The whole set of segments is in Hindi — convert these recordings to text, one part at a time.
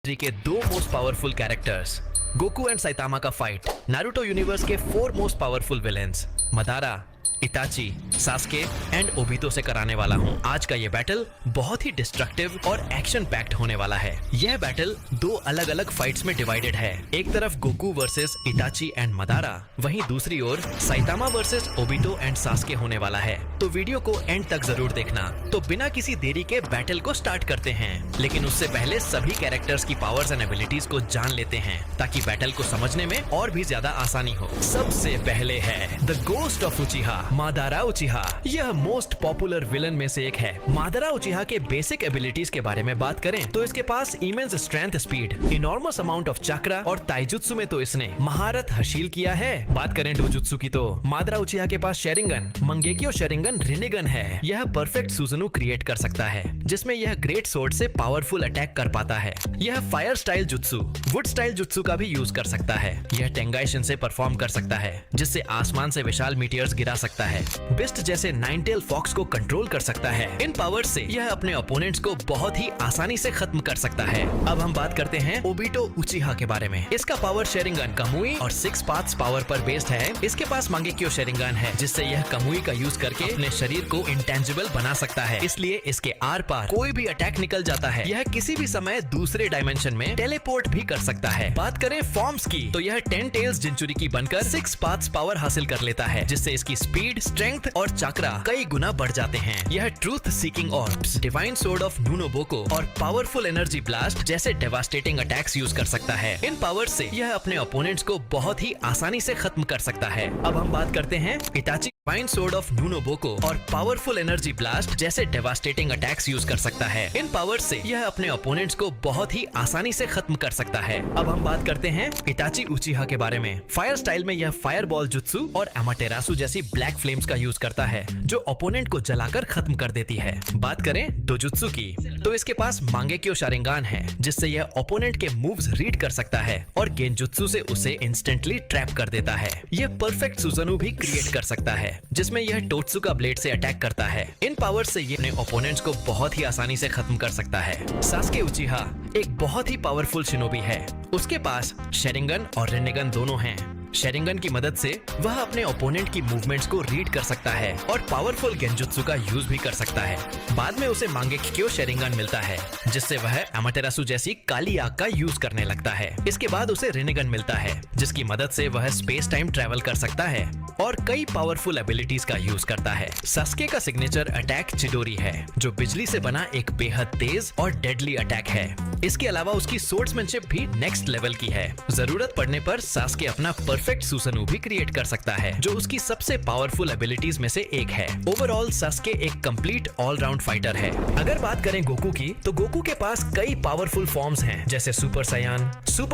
के दो most powerful characters Goku and Saitama का फाइट, नारुतो यूनिवर्स के 4 most powerful villains Madara, Itachi, Sasuke and Obito से कराने वाला हूँ। आज का ये बैटल बहुत ही डिस्ट्रक्टिव और एक्शन पैक्ड होने वाला है। यह बैटल 2 अलग अलग फाइट्स में डिवाइडेड है। एक तरफ Goku versus Itachi and Madara, वहीं दूसरी ओर Saitama versus Obito and Sasuke होने वाला है। तो वीडियो को एंड तक जरूर देखना। तो बिना किसी देरी के बैटल को स्टार्ट करते हैं, लेकिन उससे पहले सभी कैरेक्टर्स की पावर्स एंड एबिलिटीज को जान लेते हैं ताकि बैटल को समझने में और भी ज्यादा आसानी हो। सबसे पहले है द गोस्ट ऑफ उचिहा, मादारा उचिहा। यह मोस्ट पॉपुलर विलन में से एक है। मादारा उचिहा के बेसिक एबिलिटीज के बारे में बात करें तो इसके पास immense strength, speed, enormous amount of chakra और ताइजुत्सु में तो इसने महारत हासिल किया है। बात करें डोजुत्सु की तो मादारा उचिहा के पास शेरिंगन, मंगेकियो शेरिंगन, रिनिगन है। यह परफेक्ट सुजुनु क्रिएट कर सकता है जिसमें यह ग्रेट सोर्ड से पावरफुल अटैक कर पाता है। यह fire style jutsu, wood style jutsu का भी यूज कर सकता है। यह टेंगाइशन से परफॉर्म कर सकता है जिससे आसमान से विशाल मीटियर्स गिरा सकता है। बिस्ट जैसे 9 टेल फॉक्स को कंट्रोल कर सकता है। इन पावर से यह अपने ओपोनेंट्स को बहुत ही आसानी से खत्म कर सकता है। अब हम बात करते हैं ओबितो उचिहा के बारे में। इसका पावर शेरिंगन, कमुई और 6 पाथ्स पावर पर बेस्ड है। इसके पास मंगेकियो शेरिंगन है जिससे यह कमुई का यूज करके अपने शरीर को इंटेंजिबल बना सकता है। इसलिए इसके आर पार कोई भी अटैक निकल जाता है। यह किसी भी समय दूसरे डायमेंशन में टेलीपोर्ट भी कर सकता है। बात करें फॉर्म्स की तो यह 10 टेल्स जिंचुरी की बनकर 6 पाथ्स पावर हासिल कर लेता है जिससे इसकी स्पीड, स्ट्रेंथ और चक्रा कई गुना बढ़ जाते हैं। यह truth seeking orbs, divine sword of Nunoboko और पावरफुल एनर्जी ब्लास्ट जैसे डेवास्टेटिंग अटैक्स यूज कर सकता है। इन पावर से यह अपने ओपोनेंट्स को बहुत ही आसानी से खत्म कर सकता है। अब हम बात करते हैं इताची, डिवाइन सोर्ड ऑफ नुनोबोको और पावरफुल एनर्जी ब्लास्ट जैसे डेवास्टेटिंग अटैक्स यूज कर सकता है। इन पावर से यह अपने ओपोनेंट्स को बहुत ही आसानी से खत्म कर सकता है। अब हम बात करते हैं इताची उचिहा के बारे में। फायर स्टाइल में यह फायर बॉल जुत्सु और अमाटेरासु जैसी ब्लैक फ्लेम्स का यूज करता है जो ओपोनेंट को जलाकर खत्म कर देती है। बात करें डोजुत्सु की तो इसके पास मांगेकियो शारिंगान है जिससे यह ओपोनेंट के मूव्स रीड कर सकता है और गेंजुत्सु से उसे इंस्टेंटली ट्रैप कर देता है। यह परफेक्ट सुजुनु भी क्रिएट कर सकता है जिसमें यह टोत्सु का ब्लेड से अटैक करता है। इन पावर से ये अपने ओपोनेंट्स को बहुत ही आसानी से खत्म कर सकता है। सास्के उचिहा एक बहुत ही पावरफुल शिनोबी है। उसके पास शेरिंगन और रिनिगन दोनों हैं। शेरिंगन की मदद से वह अपने ओपोनेंट की मूवमेंट्स को रीड कर सकता है और पावरफुल गेंजुत्सु का यूज भी कर सकता है। बाद में उसे मांगेकियो शेरिंगन मिलता है जिससे वह अमाटेरासु जैसी काली आग का यूज करने लगता है। इसके बाद उसे रिनिगन मिलता है जिसकी मदद से वह स्पेस टाइम ट्रेवल कर सकता है और कई पावरफुल एबिलिटीज का यूज करता है। सास्के का सिग्नेचर अटैक चिडोरी है जो बिजली से बना एक बेहद तेज और डेडली अटैक है। इसके अलावा उसकी सोर्ड्समैनशिप भी नेक्स्ट लेवल की है। जरूरत पड़ने पर सास्के अपना परफेक्ट सुसनु भी क्रिएट कर सकता है जो उसकी सबसे पावरफुल एबिलिटीज में से एक है। ओवरऑल सास्के एक कंप्लीट ऑलराउंड फाइटर है। अगर बात करें गोकू की तो गोकू के पास कई पावरफुल फॉर्म्स हैं जैसे super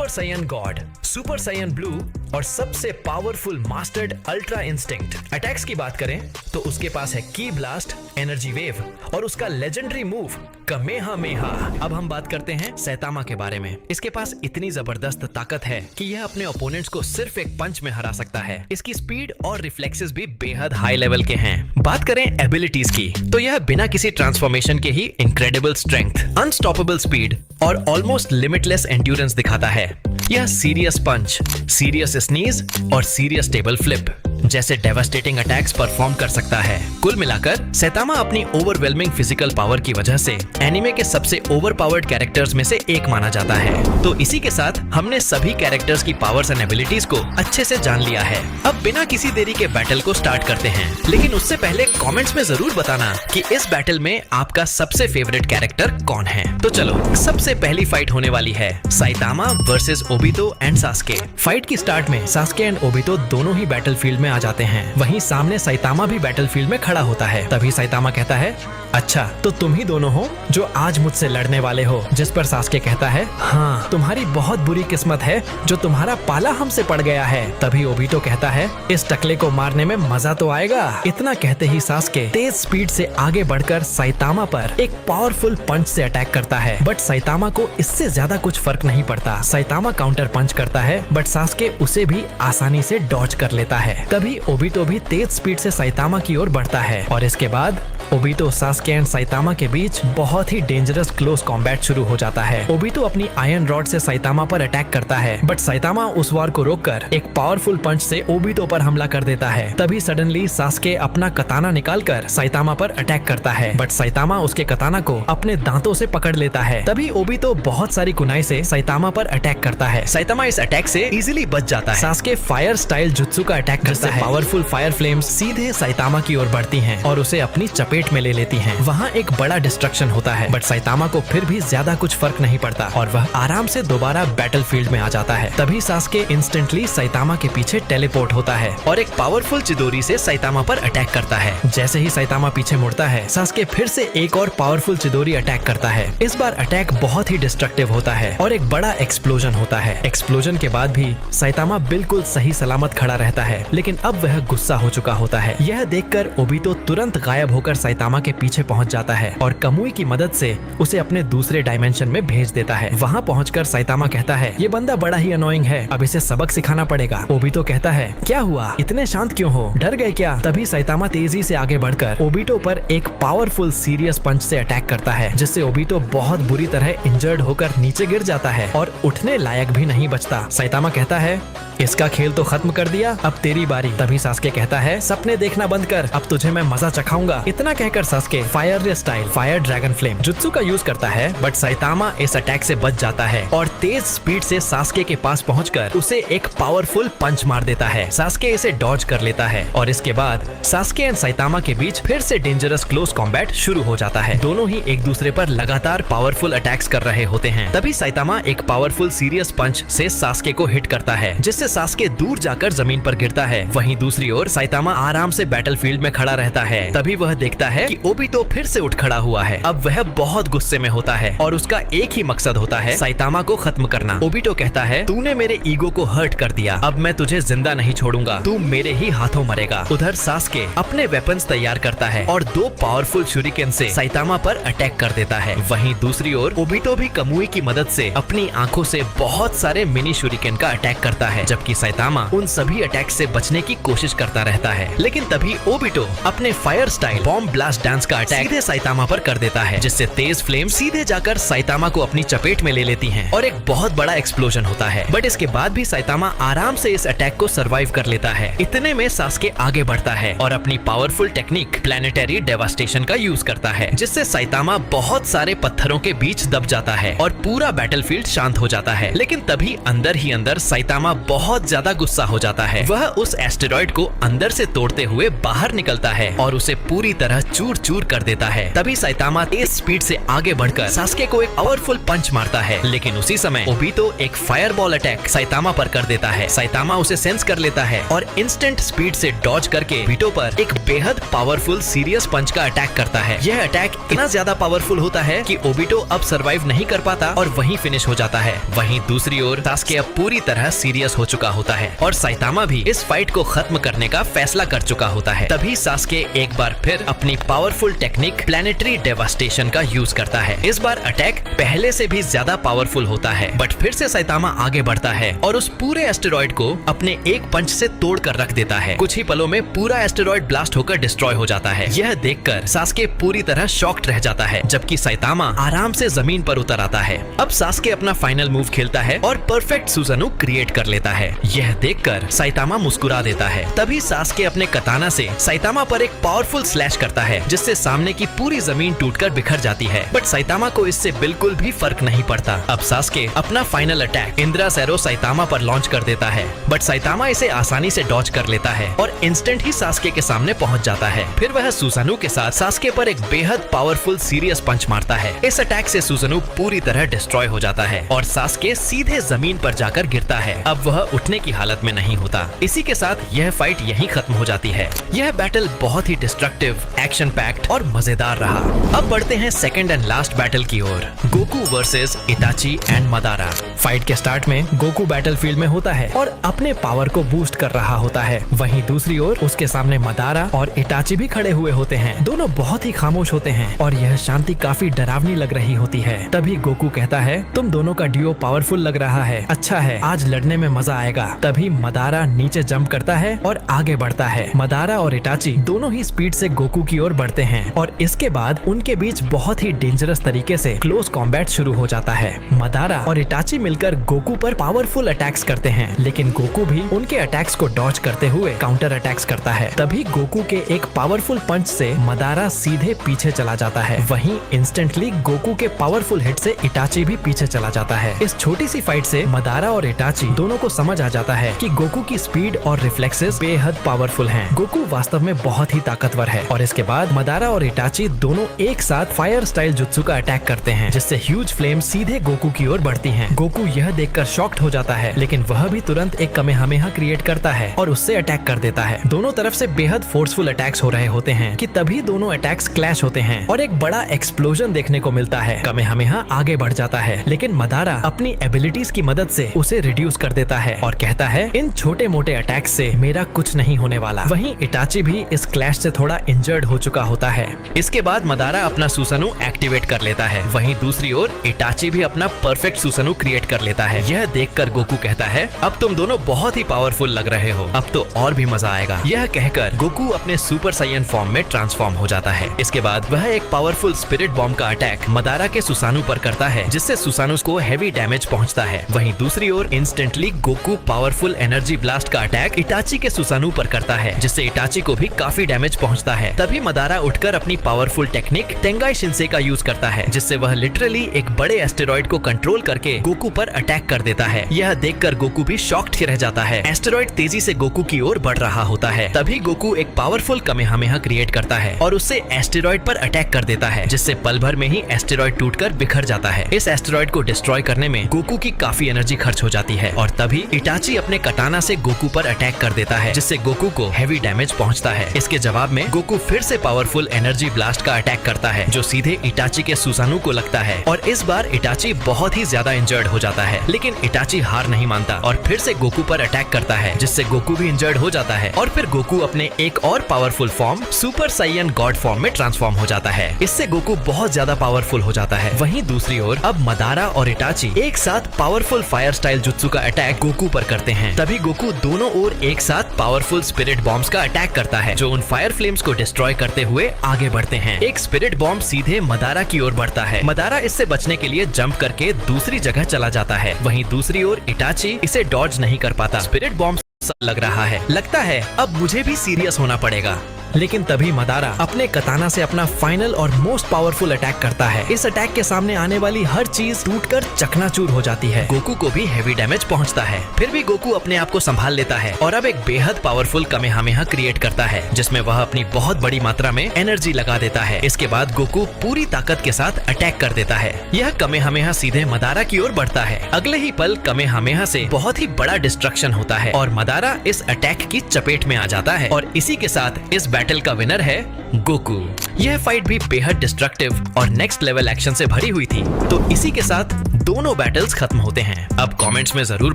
Saiyan God, super साइयन blue और सबसे powerful mastered ultra instinct. Attacks की बात करें तो उसके पास है की ब्लास्ट, एनर्जी वेव और उसका लेजेंडरी मूव कमेहामेहा। अब हम बात करते हैं सैतामा के बारे में। इसके पास इतनी जबरदस्त ताकत है कि यह अपने ओपोनेंट्स को सिर्फ एक पंच में हरा सकता है। इसकी स्पीड और रिफ्लेक्सेस भी बेहद हाई लेवल के हैं। बात करें एबिलिटीज की तो यह बिना किसी ट्रांसफॉर्मेशन के ही इनक्रेडिबल स्ट्रेंथ, अनस्टॉपेबल स्पीड और ऑलमोस्ट लिमिटलेस एंड्योरेंस दिखाता है। यह सीरियस पंच, सीरियस स्नीज और सीरियस टेबल फ्लिप जैसे डेवास्टेटिंग अटैक्स परफॉर्म कर सकता है। कुल मिलाकर सैतामा अपनी ओवरवेलमिंग फिजिकल पावर की वजह से एनिमे के सबसे ओवरपावर्ड कैरेक्टर्स में से एक माना जाता है। तो इसी के साथ हमने सभी कैरेक्टर्स की पावर्स एंड एबिलिटीज को अच्छे से जान लिया है। अब बिना किसी देरी के बैटल को स्टार्ट करते हैं, लेकिन उससे पहले कमेंट्स में जरूर बताना कि इस बैटल में आपका सबसे फेवरेट कैरेक्टर कौन है। तो चलो, सबसे पहली फाइट होने वाली है Saitama versus Obito and Sasuke. Fight की स्टार्ट में सास्के एंड ओबितो दोनों ही बैटलफील्ड में आ जाते हैं। वहीं सामने साइतामा भी बैटलफील्ड में खड़ा होता है। तभी साइतामा कहता है, अच्छा तो तुम ही दोनों हो जो आज मुझसे लड़ने वाले हो। जिस पर सास्के कहता है, हाँ तुम्हारी बहुत बुरी किस्मत है जो तुम्हारा पाला हमसे पड़ गया है। तभी ओबितो कहता है, इस टकले को मारने में मजा तो आएगा। इतना कहते ही सास्के तेज स्पीड से आगे बढ़कर साइतामा पर एक पावरफुल पंच से अटैक करता है। बट साइतामा को इससे ज्यादा कुछ फर्क नहीं पड़ता। साइतामा काउंटर पंच करता है बट सास्के उसे भी आसानी से डॉज कर लेता है। तभी ओबितो भी तेज स्पीड से साइतामा की ओर बढ़ता है और इसके बाद ओबितो, सास्के एंड साइतामा के बीच बहुत ही डेंजरस क्लोज कॉम्बैट शुरू हो जाता है। ओबितो अपनी आयरन रॉड से साइतामा पर अटैक करता है, बट साइतामा उस वार को रोककर एक पावरफुल पंच से ओबितो पर हमला कर देता है। तभी सडनली सास्के अपना कताना निकालकर साइतामा पर अटैक करता है, बट साइतामा उसके कताना को अपने दांतों से पकड़ लेता है। तभी ओबितो बहुत सारी कुनाई से साइतामा पर अटैक करता है। साइतामा इस अटैक से इजीली बच जाता है। सास्के फायर स्टाइल जुत्सु का अटैक करता है। पावरफुल फायर फ्लेम्स सीधे साइतामा की ओर बढ़ती हैं और उसे अपनी चपेट में ले लेती हैं। वहाँ एक बड़ा डिस्ट्रक्शन होता है, बट साइतामा को फिर भी ज्यादा कुछ फर्क नहीं पड़ता और वह आराम से दोबारा बैटलफील्ड में आ जाता है। तभी सास्के इंस्टेंटली साइतामा के पीछे टेलीपोर्ट होता है और एक पावरफुल चिदोरी से साइतामा पर अटैक करता है। जैसे ही साइतामा पीछे मुड़ता है, सास्के फिर से एक और पावरफुल चिदोरी अटैक करता है। इस बार अटैक बहुत ही डिस्ट्रक्टिव होता है और एक बड़ा एक्सप्लोजन होता है। एक्सप्लोजन के बाद भी साइतामा बिल्कुल सही सलामत खड़ा रहता है, लेकिन अब वह गुस्सा हो चुका होता है। यह देखकर ओबितो तुरंत गायब होकर साइतामा के पीछे पहुंच जाता है और कमुई की मदद से उसे अपने दूसरे डायमेंशन में भेज देता है। वहां पहुंचकर साइतामा कहता है, ये बंदा बड़ा ही अनोइंग है, अब इसे सबक सिखाना पड़ेगा। ओबितो कहता है, क्या हुआ, इतने शांत क्यों हो, डर गए क्या? तभी साइतामा तेजी से आगे बढ़कर ओबितो पर एक पावरफुल सीरियस पंच से अटैक करता है, जिससे ओबितो बहुत बुरी तरह इंजर्ड होकर नीचे गिर जाता है और उठने लायक भी नहीं बचता। साइतामा कहता है, इसका खेल तो खत्म कर दिया, अब तेरी बारी। तभी सास्के कहता है, सपने देखना बंद कर, अब तुझे मैं मजा चखाऊंगा। इतना कहकर Sasuke fire style fire dragon flame jutsu का यूज करता है, बट साइतामा इस अटैक से बच जाता है और तेज स्पीड से सास्के के पास पहुंचकर उसे एक पावरफुल पंच मार देता है। सास्के इसे डॉज कर लेता है और इसके बाद सास्के एंड साइतामा के बीच फिर से डेंजरस क्लोज कॉम्बैट शुरू हो जाता है। दोनों ही एक दूसरे पर लगातार पावरफुल अटैक्स कर रहे होते हैं। तभी साइतामा एक पावरफुल सीरियस पंच से सास्के को हिट करता है, जिससे सास्के दूर जाकर जमीन पर गिरता है। वहीं दूसरी ओर साइतामा आराम से बैटलफील्ड में खड़ा रहता है। तभी वह देखता है कि ओबितो फिर से उठ खड़ा हुआ है। अब वह बहुत गुस्से में होता है और उसका एक ही मकसद होता है, साइतामा को खत्म करना। ओबितो कहता है, तूने मेरे ईगो को हर्ट कर दिया, अब मैं तुझे जिंदा नहीं छोड़ूंगा, तू मेरे ही हाथों मरेगा। उधर सास्के अपने वेपन्स तैयार करता है और 2 पावरफुल शुरिकेन से साइतामा पर अटैक कर देता है। वहीं दूसरी ओर ओबितो भी कमुई की मदद से अपनी आंखों से बहुत सारे मिनी शुरिकेन का अटैक करता है, जबकि साइतामा उन सभी अटैक से बचने की कोशिश करता रहता है। लेकिन तभी ओबितो अपने fire style bomb blast dance का अटैक सीधे साइतामा पर कर देता है, जिससे तेज फ्लेम सीधे जाकर साइतामा को अपनी चपेट में ले लेती हैं और एक बहुत बड़ा एक्सप्लोजन होता है। बट इसके बाद भी साइतामा आराम से इस अटैक को सर्वाइव कर लेता है। इतने में सास्के आगे बढ़ता है और अपनी पावरफुल टेक्निक प्लैनेटरी डेवास्टेशन का यूज करता है, जिससे साइतामा बहुत सारे पत्थरों के बीच दब जाता है और पूरा बैटलफील्ड शांत हो जाता है। लेकिन तभी अंदर ही अंदर साइतामा बहुत ज्यादा गुस्सा हो जाता है। वह उस एस्टेरॉइड को अंदर से तोड़ते हुए बाहर निकलता है और उसे पूरी तरह चूर चूर कर देता है। तभी साइतामा तेज स्पीड से आगे बढ़कर सास्के को एक पावरफुल पंच मारता है, लेकिन उसी समय ओबितो एक फायरबॉल अटैक साइतामा पर कर देता है। साइतामा उसे सेंस कर लेता है और इंस्टेंट स्पीड से डॉज करके ओबितो पर एक बेहद पावरफुल सीरियस पंच का अटैक करता है। यह अटैक इतना ज्यादा पावरफुल होता है कि ओबितो अब सर्वाइव नहीं कर पाता और वहीं फिनिश हो जाता है। वहीं दूसरी ओर सास्के अब पूरी तरह सीरियस हो चुका होता है और साइतामा भी इस फाइट को खत्म करने का फैसला कर चुका होता है। तभी सास्के एक बार फिर अपनी पावरफुल टेक्निक प्लैनेटरी डेवास्टेशन का यूज करता है। इस बार अटैक पहले से भी ज्यादा पावरफुल होता है, बट फिर से साइतामा आगे बढ़ता है और उस पूरे एस्टेरॉइड को अपने एक पंच से तोड़ कर रख देता है। कुछ ही पलों में पूरा एस्टेरॉइड ब्लास्ट होकर डिस्ट्रॉय हो जाता है। यह देखकर सास्के पूरी तरह शॉक्ड रह जाता है, जबकि साइतामा आराम से जमीन पर उतर आता है। अब सास्के अपना फाइनल मूव खेलता है और परफेक्ट सुज़ानु क्रिएट कर लेता है। यह देखकर साइतामा मुस्कुरा देता है। तभी सास्के अपने कताना से साइतामा पर एक पावरफुल स्लैश करता है, जिससे सामने की पूरी जमीन टूटकर बिखर जाती है। बट साइतामा को इससे बिल्कुल भी फर्क नहीं पड़ता। अब सास्के अपना final attack Indira serow Saitama पर लॉन्च कर देता है, बट साइतामा इसे आसानी से डॉज कर लेता है और इंस्टेंट ही सास्के के सामने पहुंच जाता है। फिर वह सुज़ानु के साथ सास्के पर एक बेहद पावरफुल सीरियस पंच मारता है। इस अटैक से सुज़ानु पूरी तरह डिस्ट्रॉय हो जाता है और सास्के सीधे जमीन पर जाकर गिरता है। अब वह उठने की हालत में नहीं होता। इसी के साथ यह फाइट यहीं खत्म हो जाती है। यह बैटल बहुत ही डिस्ट्रक्टिव, एक्शन पैक्ड और मजेदार रहा। अब बढ़ते हैं सेकंड एंड लास्ट बैटल की ओर, Goku versus Itachi and Madara. Fight के स्टार्ट में गोकू बैटलफील्ड में होता है और अपने पावर को बूस्ट कर रहा होता है। वहीं दूसरी ओर उसके सामने मदारा और इताची भी खड़े हुए होते हैं। दोनों बहुत ही खामोश होते हैं और यह शांति काफी डरावनी लग रही होती है। तभी गोकू कहता है, तुम दोनों का ड्यूओ पावरफुल लग रहा है, अच्छा है, आज लड़ने में मजा आएगा। तभी मदारा नीचे जंप करता है और आगे बढ़ता है। मदारा और इटाची दोनों ही स्पीड से गोकू की ओर बढ़ते हैं और इसके बाद उनके बीच बहुत ही डेंजरस तरीके से क्लोज कॉम्बैट शुरू हो जाता है। मदारा और इटाची मिलकर गोकू पर पावरफुल अटैक्स करते हैं, लेकिन गोकू भी उनके अटैक्स को डॉज करते हुए काउंटर अटैक्स करता है। तभी गोकू के एक पावरफुल पंच से मदारा सीधे पीछे चला जाता है। वहीं इंस्टेंटली गोकू के पावरफुल हिट से इटाची भी पीछे चला जाता है। इस छोटी सी फाइट से मदारा और इटाची दोनों को समझ आ जाता है कि गोकू की स्पीड और रिफ्लेक्सेस बेहद पावरफुल हैं। गोकू वास्तव में बहुत ही ताकतवर है और इसके बाद मदारा और इटाची दोनों एक साथ फायर स्टाइल जुत्सु का अटैक करते हैं, जिससे ह्यूज फ्लेम सीधे गोकू की ओर बढ़ती हैं। गोकू यह देखकर शॉक्ड हो जाता है, लेकिन वह भी तुरंत एक कामेहामेहा क्रिएट करता है और उससे अटैक कर देता है। दोनों तरफ से बेहद फोर्सफुल अटैक्स हो रहे होते हैं कि तभी दोनों अटैक्स क्लैश होते हैं और एक बड़ा एक्सप्लोजन देखने को मिलता है। कामेहामेहा आगे बढ़ जाता है, लेकिन मदारा अपनी एबिलिटीज की मदद से उसे रिड्यूस कर देता है और कहता है, इन छोटे मोटे अटैक से मेरा कुछ नहीं होने वाला। वहीं इटाची भी इस क्लैश से थोड़ा इंजर्ड हो चुका होता है। इसके बाद मदारा अपना सुसनु एक्टिवेट कर लेता है। वहीं दूसरी ओर इटाची भी अपना परफेक्ट सुसनु क्रिएट कर लेता है। यह देखकर गोकू कहता है, अब तुम दोनों बहुत ही पावरफुल लग रहे हो, अब तो और भी मजा आएगा। यह कहकर गोकू अपने सुपर साइयन फॉर्म में ट्रांसफॉर्म हो जाता है। इसके बाद वह एक पावरफुल स्पिरिट बॉम्ब का अटैक मदारा के सुसानु पर करता है, जिससे सुसानु को हेवी डैमेज पहुंचता है। वहीं दूसरी ओर instantly Goku powerful energy blast का अटैक इटाची के सुसानु पर करता है, जिससे इटाची को भी काफी डैमेज पहुंचता है। तभी मदारा उठकर अपनी पावरफुल टेक्निक तेंगाई शिंसे का यूज करता है, जिससे वह लिटरली एक बड़े एस्टेरॉइड को कंट्रोल करके गोकू पर अटैक कर देता है। यह देखकर गोकू भी शॉक्ड रह जाता है। एस्टेरॉइड तेजी से गोकू की ओर बढ़ रहा होता है। तभी गोकू एक पावरफुल कामेहामेहा क्रिएट करता है और उससे एस्टेरॉइड पर अटैक कर देता है, जिससे पल भर में ही एस्टेरॉइड टूटकर बिखर जाता है। इस एस्टेरॉइड को डिस्ट्रॉय करने में गोकू की काफी एनर्जी खर्च हो जाती है और तभी इटाची अपने कटाना से गोकू पर अटैक कर देता है, जिससे गोकू को हेवी डैमेज पहुंचता है। इसके जवाब में गोकू फिर से पावरफुल एनर्जी ब्लास्ट का अटैक करता है, जो सीधे इटाची के सुसानु को लगता है और इस बार इटाची बहुत ही ज्यादा इंजर्ड हो जाता है। लेकिन इटाची हार नहीं मानता और फिर से गोकू पर अटैक करता है, जिससे गोकू भी इंजर्ड हो जाता है और फिर गोकू अपने एक और powerful form super Saiyan god form में ट्रांसफॉर्म हो जाता है। इससे गोकू बहुत ज्यादा पावरफुल हो जाता है। वहीं दूसरी ओर अब मदारा और इटाची एक साथ पावरफुल फायर स्टाइल जुत्सु का अटैक गोकू पर करते हैं। तभी गोकू दोनों ओर एक साथ पावरफुल स्पिरिट बॉम्ब्स का अटैक करता है, जो उन फायर फ्लेम्स को डिस्ट्रॉय करते हुए आगे बढ़ते हैं। एक स्पिरिट बॉम्ब सीधे मदारा की ओर बढ़ता है। मदारा इससे बचने के लिए जंप करके दूसरी जगह चला जाता है। वहीं दूसरी ओर इटाची इसे डॉज नहीं कर पाता। स्पिरिट बॉम्ब लग रहा है, लगता है अब मुझे भी सीरियस होना पड़ेगा। लेकिन तभी मदारा अपने कताना से अपना फाइनल और मोस्ट पावरफुल अटैक करता है। इस अटैक के सामने आने वाली हर चीज टूटकर चकनाचूर हो जाती है। गोकू को भी हेवी डैमेज पहुंचता है। फिर भी गोकू अपने आप को संभाल लेता है और अब एक बेहद पावरफुल कामेहामेहा क्रिएट करता है, जिसमें वह अपनी बहुत बड़ी मात्रा में एनर्जी लगा देता है। इसके बाद गोकू पूरी ताकत के साथ अटैक कर देता है। यह कामेहामेहा सीधे मदारा की ओर बढ़ता है। अगले ही पल कामेहामेहा से बहुत ही बड़ा डिस्ट्रक्शन होता है और मदारा इस अटैक की चपेट में आ जाता है और इसी के साथ इस बैटल का विनर है गोकू। यह फाइट भी बेहद डिस्ट्रक्टिव और नेक्स्ट लेवल एक्शन से भरी हुई थी। तो इसी के साथ दोनों बैटल्स खत्म होते हैं। अब कमेंट्स में जरूर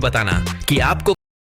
बताना कि आपको